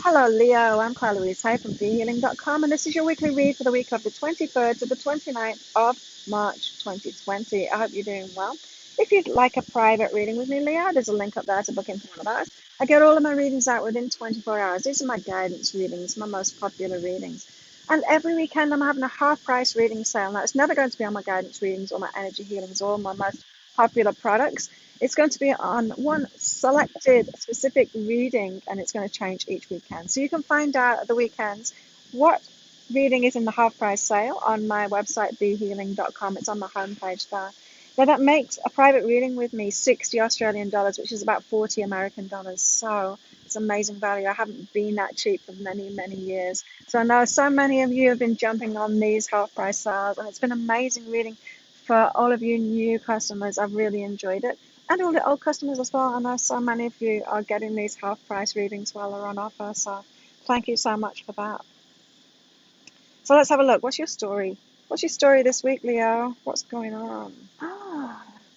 Hello, Leo. I'm Claire Louise Hay from BeHealing.com, and this is your weekly read for the week of the 23rd to the 29th of March 2020. I hope you're doing well. If you'd like a private reading with me, Leo, there's a link up there to book into one of those. I get all of my readings out within 24 hours. These are my guidance readings, my most popular readings. And every weekend, I'm having a half price reading sale. Now, it's never going to be on my guidance readings or my energy healings or my most popular products. It's going to be on one selected specific reading, and it's going to change each weekend. So you can find out at the weekends what reading is in the half price sale on my website, behealing.com. It's on the homepage there. Now, that makes a private reading with me 60 Australian dollars, which is about 40 American dollars. So it's amazing value. I haven't been that cheap for many, many years. So I know so many of you have been jumping on these half price sales, and it's been amazing reading for all of you new customers. I've really enjoyed it. And all the old customers as well. I know so many of you are getting these half price readings while they're on offer. So thank you so much for that. So let's have a look. What's your story? What's your story this week, Leo? What's going on?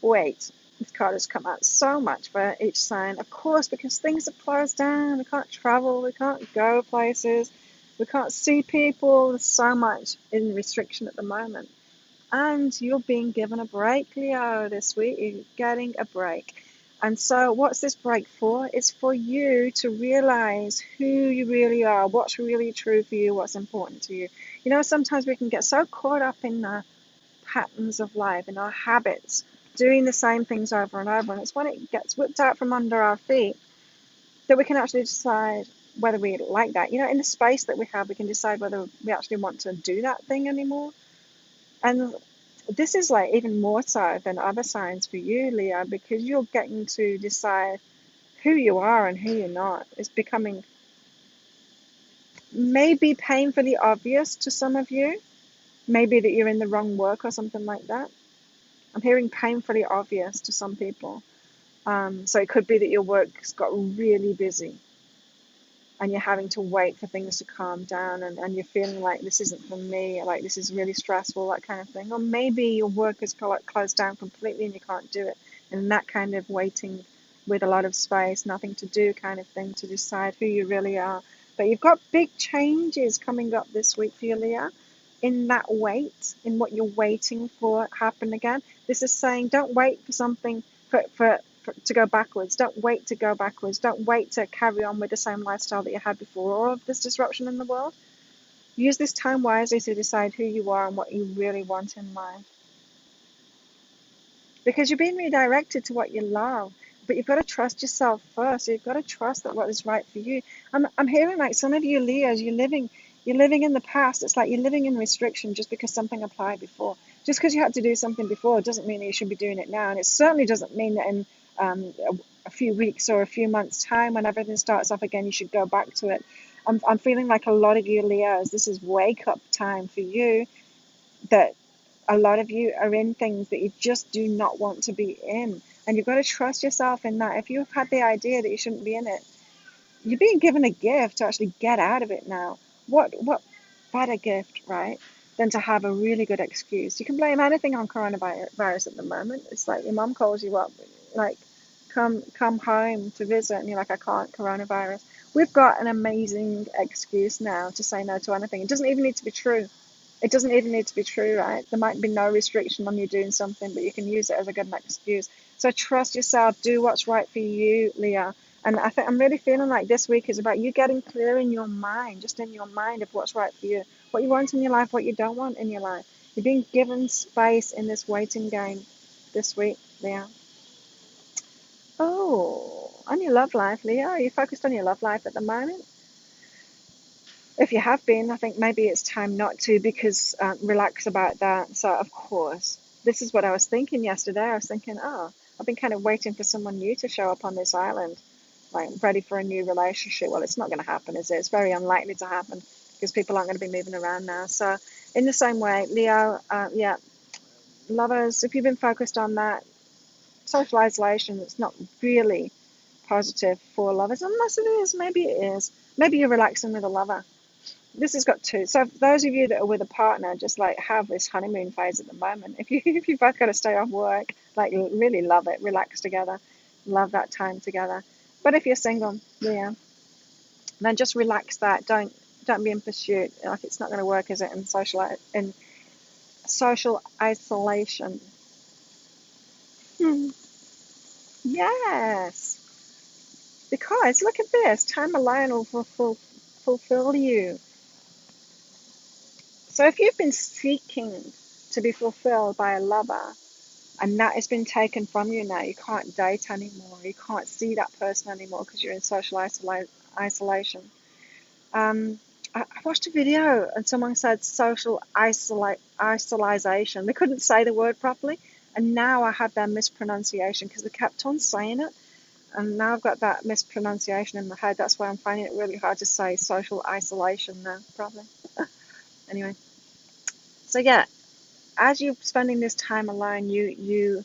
Wait, this card has come out so much for each sign. Of course, because things are closed down. We can't travel. We can't go places. We can't see people. There's so much in restriction at the moment. And you're being given a break, Leo, this week. You're getting a break. And so, what's this break for? It's for you to realize who you really are, what's really true for you, what's important to you. You know, sometimes we can get so caught up in the patterns of life, in our habits, doing the same things over and over. And it's when it gets whipped out from under our feet that we can actually decide whether we like that. You know, in the space that we have, we can decide whether we actually want to do that thing anymore. And this is like even more so than other signs for you, Leo, because you're getting to decide who you are and who you're not. It's becoming maybe painfully obvious to some of you, maybe that you're in the wrong work or something like that. I'm hearing painfully obvious to some people. So it could be that your work's got really busy and you're having to wait for things to calm down, and you're feeling like this isn't for me, like this is really stressful, that kind of thing. Or maybe your work is closed down completely and you can't do it. And that kind of waiting with a lot of space, nothing to do kind of thing to decide who you really are. But you've got big changes coming up this week for you, Leah, in that wait, in what you're waiting for happen again. This is saying don't wait for something to go backwards. Don't wait to go backwards. Don't wait to carry on with the same lifestyle that you had before all of this disruption in the world. Use this time wisely to decide who you are and what you really want in life. Because you're being redirected to what you love, but you've got to trust yourself first. You've got to trust that what is right for you. I'm hearing like some of you Leos, you're living in the past. It's like you're living in restriction just because something applied before. Just because you had to do something before doesn't mean that you should be doing it now. And it certainly doesn't mean that in a few weeks or a few months' time, when everything starts off again, you should go back to it. I'm feeling like a lot of you Leos, this is wake up time for you, that a lot of you are in things that you just do not want to be in. And you've got to trust yourself in that. If you've had the idea that you shouldn't be in it, you're being given a gift to actually get out of it now. What better gift, right, than to have a really good excuse? You can blame anything on coronavirus at the moment. It's like your mom calls you up, like, come home to visit, and you're like, I can't, coronavirus. We've got an amazing excuse now to say no to anything. It doesn't even need to be true. It doesn't even need to be true, right? There might be no restriction on you doing something, but you can use it as a good excuse. So trust yourself, do what's right for you, Leah. And I think I'm really feeling like this week is about you getting clear in your mind, just in your mind, of what's right for you, what you want in your life, what you don't want in your life. You're being given space in this waiting game this week, Leah. Oh, on your love life, Leah. Are you focused on your love life at the moment? If you have been, I think maybe it's time not to, because relax about that. So, of course, this is what I was thinking yesterday. I was thinking, oh, I've been kind of waiting for someone new to show up on this island, like ready for a new relationship. Well, it's not going to happen, is it? It's very unlikely to happen because people aren't going to be moving around now. So, in the same way, Leo, yeah, lovers, if you've been focused on that, social isolation, it's not really positive for lovers, unless it is. Maybe it is. Maybe you're relaxing with a lover. This has got two. So for those of you that are with a partner, just like have this honeymoon phase at the moment. If you both got to stay off work, like really love it, relax together, love that time together. But if you're single, yeah, And then just relax that. Don't be in pursuit. Like it's not going to work, is it? In social isolation. Hmm. Yes, because look at this. Time alone will fulfill you. So if you've been seeking to be fulfilled by a lover, and that has been taken from you now, you can't date anymore. You can't see that person anymore because you're in social isolation. Um, I watched a video and someone said social isolation. They couldn't say the word properly, and now I have their mispronunciation because they kept on saying it, and now I've got that mispronunciation in my head. That's why I'm finding it really hard to say social isolation now, probably. Anyway, so yeah, as you're spending this time alone, you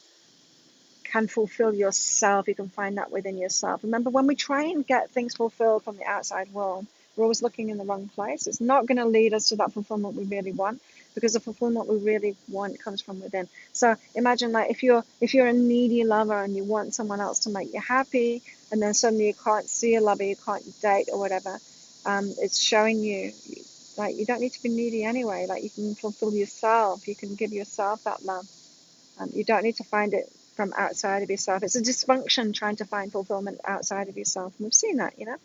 can fulfill yourself. You can find that within yourself. Remember, when we try and get things fulfilled from the outside world, we're always looking in the wrong place. It's not going to lead us to that fulfillment we really want, because the fulfillment we really want comes from within. So imagine, like, if you're a needy lover and you want someone else to make you happy, and then suddenly you can't see a lover, you can't date or whatever. It's showing you, like, you don't need to be needy anyway. Like, you can fulfill yourself. You can give yourself that love. You don't need to find it from outside of yourself. It's a dysfunction trying to find fulfillment outside of yourself. And we've seen that, you know.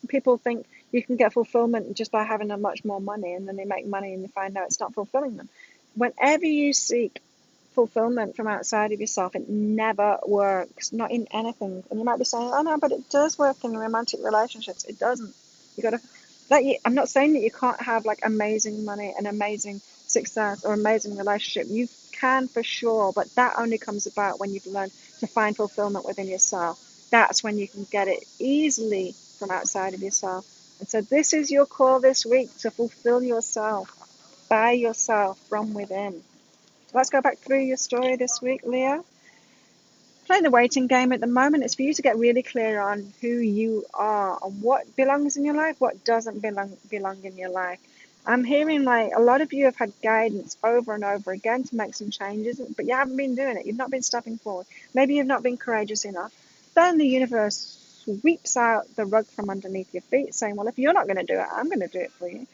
People think you can get fulfillment just by having a much more money, and then they make money and they find out it's not fulfilling them. Whenever you seek fulfillment from outside of yourself, it never works, not in anything. And you might be saying, oh no, but it does work in romantic relationships. It doesn't. You got to, I'm not saying that you can't have like amazing money and amazing success or amazing relationship. You can for sure, but that only comes about when you've learned to find fulfillment within yourself. That's when you can get it easily from outside of yourself. And so this is your call this week, to fulfill yourself by yourself from within. Let's go back through your story this week, Leah. Playing the waiting game at the moment is for you to get really clear on who you are and what belongs in your life, what doesn't belong in your life. I'm hearing like a lot of you have had guidance over and over again to make some changes, but you haven't been doing it. You've not been stepping forward. Maybe you've not been courageous enough. Then the universe sweeps out the rug from underneath your feet, saying, well, if you're not going to do it, I'm going to do it for you.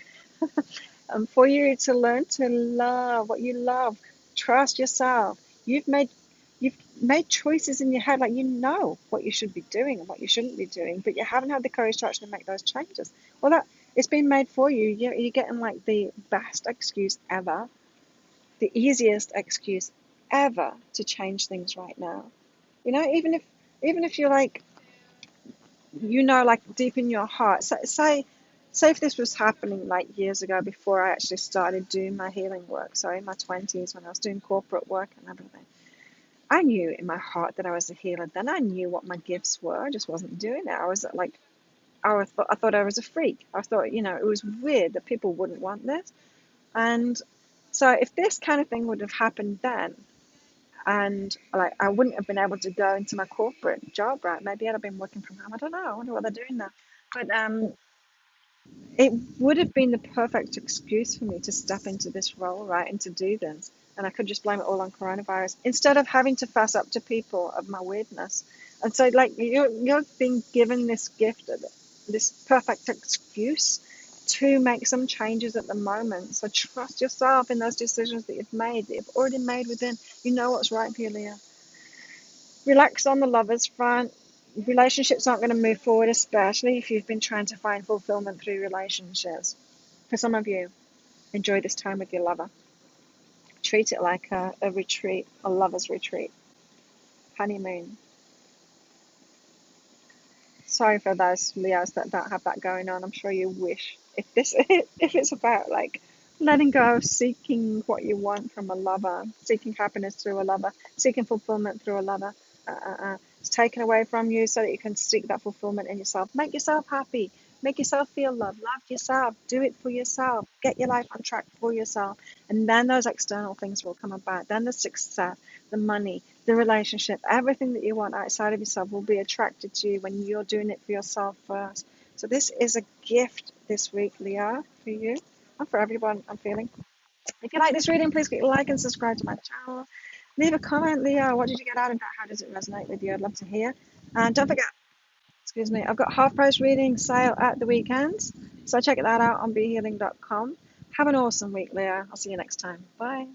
And for you to learn to love what you love, trust yourself. You've made you've made choices in your head, like you know what you should be doing and what you shouldn't be doing, but you haven't had the courage to actually make those changes. Well, that it's been made for you. You're getting like the best excuse ever, the easiest excuse ever to change things right now. You know, even if you're like, like deep in your heart. So, say if this was happening like years ago before I actually started doing my healing work. So in my 20s, when I was doing corporate work and everything, I knew in my heart that I was a healer. Then I knew what my gifts were. I just wasn't doing it. I was like, I thought I was a freak. I thought, it was weird that people wouldn't want this. And so if this kind of thing would have happened then, and like I wouldn't have been able to go into my corporate job, right? Maybe I'd have been working from home. I don't know. I wonder what they're doing now. But it would have been the perfect excuse for me to step into this role, right, and to do this. And I could just blame it all on coronavirus instead of having to fess up to people of my weirdness. And so, like, you're being given this gift, this perfect excuse to make some changes at the moment. So trust yourself in those decisions that you've made, that you've already made within. You know what's right for you, Leah. Relax on the lovers front. Relationships aren't going to move forward, especially if you've been trying to find fulfillment through relationships. For some of you, enjoy this time with your lover. Treat it like a retreat, a lover's retreat, honeymoon. Sorry for those Leos that don't have that going on. I'm sure you wish. If it's about like letting go, seeking what you want from a lover, seeking happiness through a lover, seeking fulfillment through a lover, it's taken away from you so that you can seek that fulfillment in yourself. Make yourself happy. Make yourself feel loved. Love yourself. Do it for yourself. Get your life on track for yourself. And then those external things will come about. Then the success, the money, the relationship, everything that you want outside of yourself will be attracted to you when you're doing it for yourself first. So this is a gift this week, Leah, for you and for everyone. I'm feeling. If you like this reading, please click like and subscribe to my channel. Leave a comment, Leah. What did you get out of that? How does it resonate with you? I'd love to hear. And don't forget, excuse me, I've got half price reading sale at the weekends. So check that out on BeHealing.com. Have an awesome week, Leah. I'll see you next time. Bye.